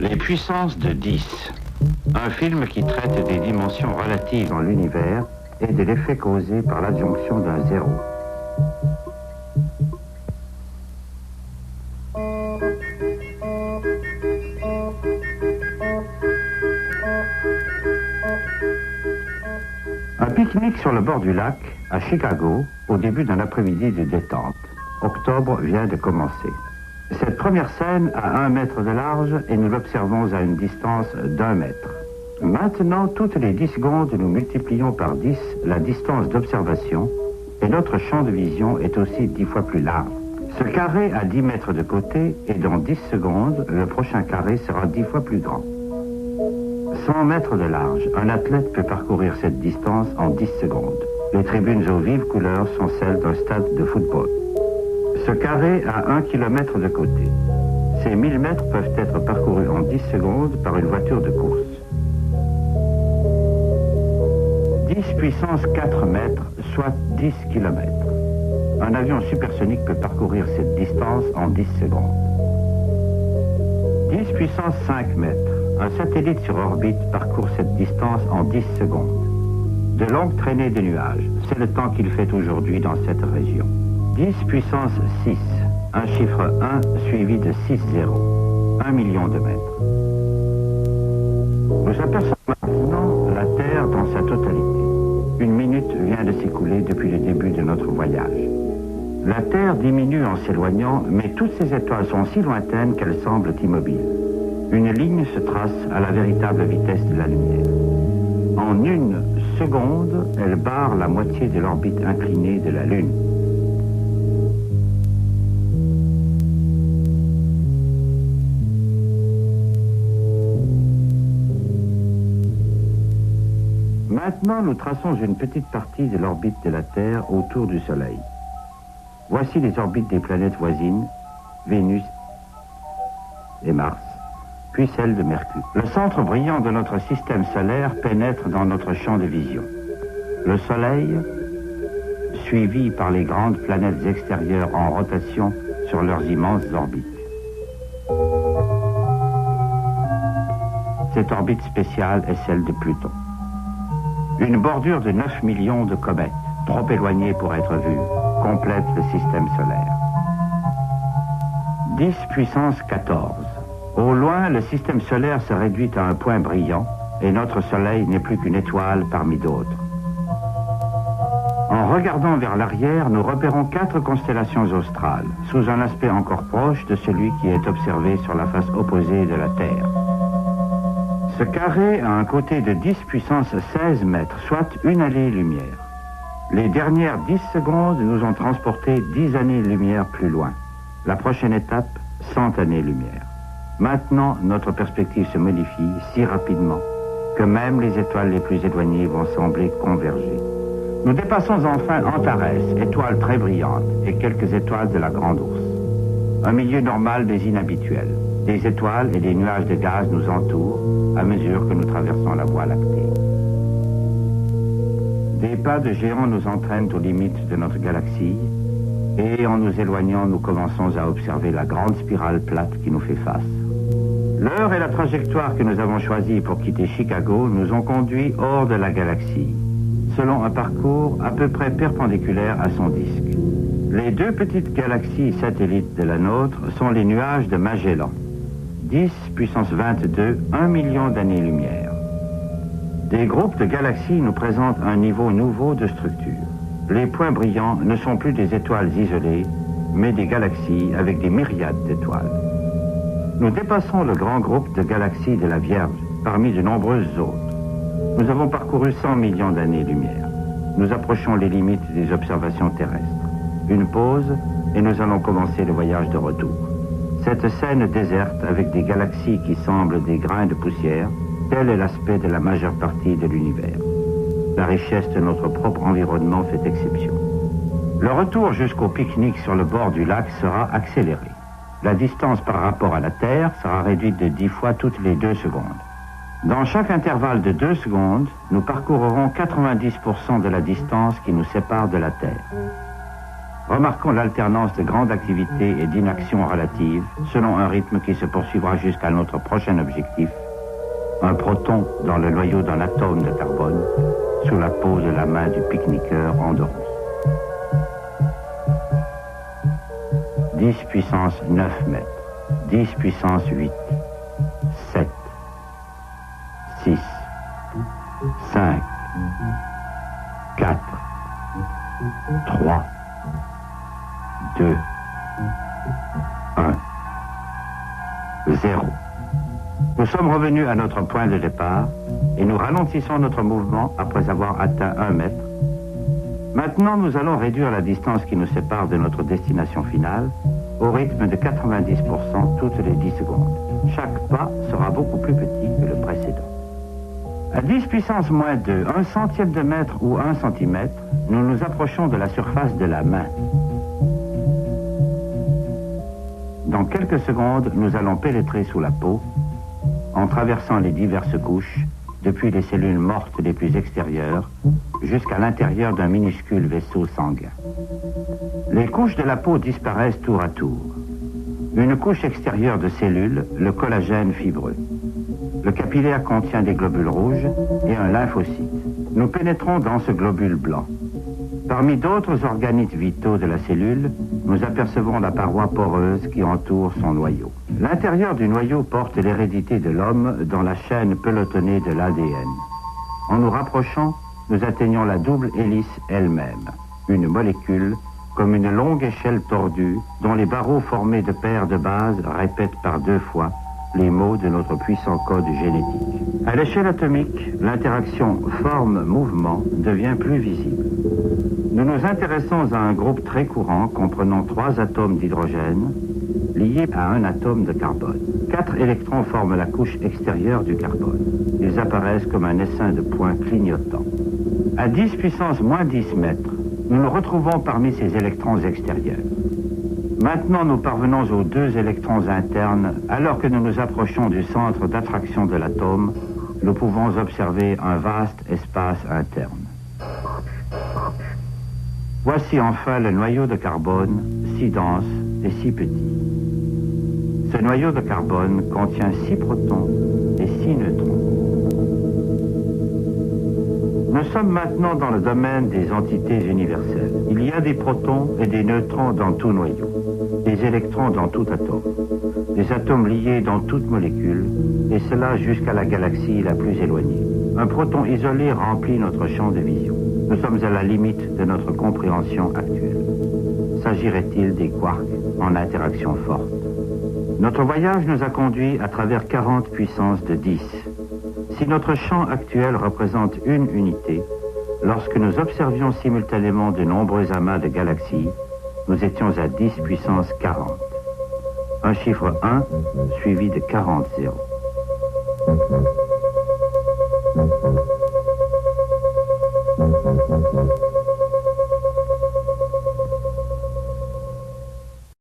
Les puissances de 10. Un film qui traite des dimensions relatives dans l'univers et de l'effet causé par l'adjonction d'un zéro. Un pique-nique sur le bord du lac, à Chicago, au début d'un après-midi de détente. Octobre vient de commencer. Cette première scène a 1 mètre de large et nous l'observons à une distance d'1 mètre. Maintenant, toutes les 10 secondes, nous multiplions par 10 la distance d'observation et notre champ de vision est aussi 10 fois plus large. Ce carré a 10 mètres de côté et dans 10 secondes, le prochain carré sera 10 fois plus grand. 100 mètres de large, un athlète peut parcourir cette distance en 10 secondes. Les tribunes aux vives couleurs sont celles d'un stade de football. Ce carré a 1 km de côté. Ces 1000 mètres peuvent être parcourus en 10 secondes par une voiture de course. 10 puissance 4 mètres, soit 10 km. Un avion supersonique peut parcourir cette distance en 10 secondes. 10 puissance 5 mètres. Un satellite sur orbite parcourt cette distance en 10 secondes. De longues traînées de nuages, c'est le temps qu'il fait aujourd'hui dans cette région. 10 puissance 6, un chiffre 1 suivi de 6 zéros, 1 million de mètres. Nous apercevons maintenant la Terre dans sa totalité. Une minute vient de s'écouler depuis le début de notre voyage. La Terre diminue en s'éloignant, mais toutes ces étoiles sont si lointaines qu'elles semblent immobiles. Une ligne se trace à la véritable vitesse de la lumière. En 1 seconde, elle barre la moitié de l'orbite inclinée de la Lune. Maintenant, nous traçons une petite partie de l'orbite de la Terre autour du Soleil. Voici les orbites des planètes voisines, Vénus et Mars, puis celle de Mercure. Le centre brillant de notre système solaire pénètre dans notre champ de vision. Le Soleil, suivi par les grandes planètes extérieures en rotation sur leurs immenses orbites. Cette orbite spéciale est celle de Pluton. Une bordure de 9 millions de comètes, trop éloignées pour être vues, complète le système solaire. 10 puissance 14. Au loin, le système solaire se réduit à un point brillant et notre Soleil n'est plus qu'une étoile parmi d'autres. En regardant vers l'arrière, nous repérons 4 constellations australes, sous un aspect encore proche de celui qui est observé sur la face opposée de la Terre. Ce carré a un côté de 10 puissance 16 mètres, soit 1 année-lumière. Les dernières 10 secondes nous ont transportés 10 années-lumière plus loin. La prochaine étape, 100 années-lumière. Maintenant, notre perspective se modifie si rapidement que même les étoiles les plus éloignées vont sembler converger. Nous dépassons enfin Antares, étoile très brillante, et quelques étoiles de la Grande Ourse. Un milieu normal des inhabituels. Des étoiles et des nuages de gaz nous entourent à mesure que nous traversons la Voie lactée. Des pas de géants nous entraînent aux limites de notre galaxie et en nous éloignant, nous commençons à observer la grande spirale plate qui nous fait face. L'heure et la trajectoire que nous avons choisie pour quitter Chicago nous ont conduits hors de la galaxie, selon un parcours à peu près perpendiculaire à son disque. Les 2 petites galaxies satellites de la nôtre sont les nuages de Magellan. 10 puissance 22, 1 million d'années-lumière. Des groupes de galaxies nous présentent un niveau nouveau de structure. Les points brillants ne sont plus des étoiles isolées, mais des galaxies avec des myriades d'étoiles. Nous dépassons le grand groupe de galaxies de la Vierge, parmi de nombreuses autres. Nous avons parcouru 100 millions d'années-lumière. Nous approchons les limites des observations terrestres. Une pause, et nous allons commencer le voyage de retour. Cette scène déserte avec des galaxies qui semblent des grains de poussière, tel est l'aspect de la majeure partie de l'univers. La richesse de notre propre environnement fait exception. Le retour jusqu'au pique-nique sur le bord du lac sera accéléré. La distance par rapport à la Terre sera réduite de 10 fois toutes les 2 secondes. Dans chaque intervalle de 2 secondes, nous parcourrons 90% de la distance qui nous sépare de la Terre. Remarquons l'alternance de grande activité et d'inaction relative, selon un rythme qui se poursuivra jusqu'à notre prochain objectif, un proton dans le noyau d'un atome de carbone, sous la peau de la main du pique-niqueur endormi. 10 puissance 9 mètres, 10 puissance 8, 7, 6, 5, 4, 3, 2, 1, 0. Nous sommes revenus à notre point de départ et nous ralentissons notre mouvement après avoir atteint 1 mètre. Maintenant, nous allons réduire la distance qui nous sépare de notre destination finale au rythme de 90% toutes les 10 secondes. Chaque pas sera beaucoup plus petit que le précédent. À 10 puissance moins 2, 1 centième de mètre ou 1 centimètre, nous nous approchons de la surface de la main. Dans quelques secondes, nous allons pénétrer sous la peau, en traversant les diverses couches, depuis les cellules mortes les plus extérieures, jusqu'à l'intérieur d'un minuscule vaisseau sanguin. Les couches de la peau disparaissent tour à tour. Une couche extérieure de cellules, le collagène fibreux. Le capillaire contient des globules rouges et un lymphocyte. Nous pénétrons dans ce globule blanc. Parmi d'autres organites vitaux de la cellule, nous apercevons la paroi poreuse qui entoure son noyau. L'intérieur du noyau porte l'hérédité de l'homme dans la chaîne pelotonnée de l'ADN. En nous rapprochant, nous atteignons la double hélice elle-même, une molécule comme une longue échelle tordue dont les barreaux formés de paires de bases répètent par 2 fois les mots de notre puissant code génétique. À l'échelle atomique, l'interaction forme-mouvement devient plus visible. Nous nous intéressons à un groupe très courant comprenant 3 atomes d'hydrogène liés à un atome de carbone. 4 électrons forment la couche extérieure du carbone. Ils apparaissent comme un essaim de points clignotants. À 10 puissance moins 10 mètres, nous nous retrouvons parmi ces électrons extérieurs. Maintenant, nous parvenons aux 2 électrons internes. Alors que nous nous approchons du centre d'attraction de l'atome, nous pouvons observer un vaste espace interne. Voici enfin le noyau de carbone, si dense et si petit. Ce noyau de carbone contient 6 protons et 6 neutrons. Nous sommes maintenant dans le domaine des entités universelles. Il y a des protons et des neutrons dans tout noyau, des électrons dans tout atome, des atomes liés dans toute molécule, et cela jusqu'à la galaxie la plus éloignée. Un proton isolé remplit notre champ de vision. Nous sommes à la limite de notre compréhension actuelle. S'agirait-il des quarks en interaction forte? Notre voyage nous a conduits à travers 40 puissances de 10. Si notre champ actuel représente une unité, lorsque nous observions simultanément de nombreux amas de galaxies, nous étions à 10 puissance 40. Un chiffre 1 suivi de 40 zéros.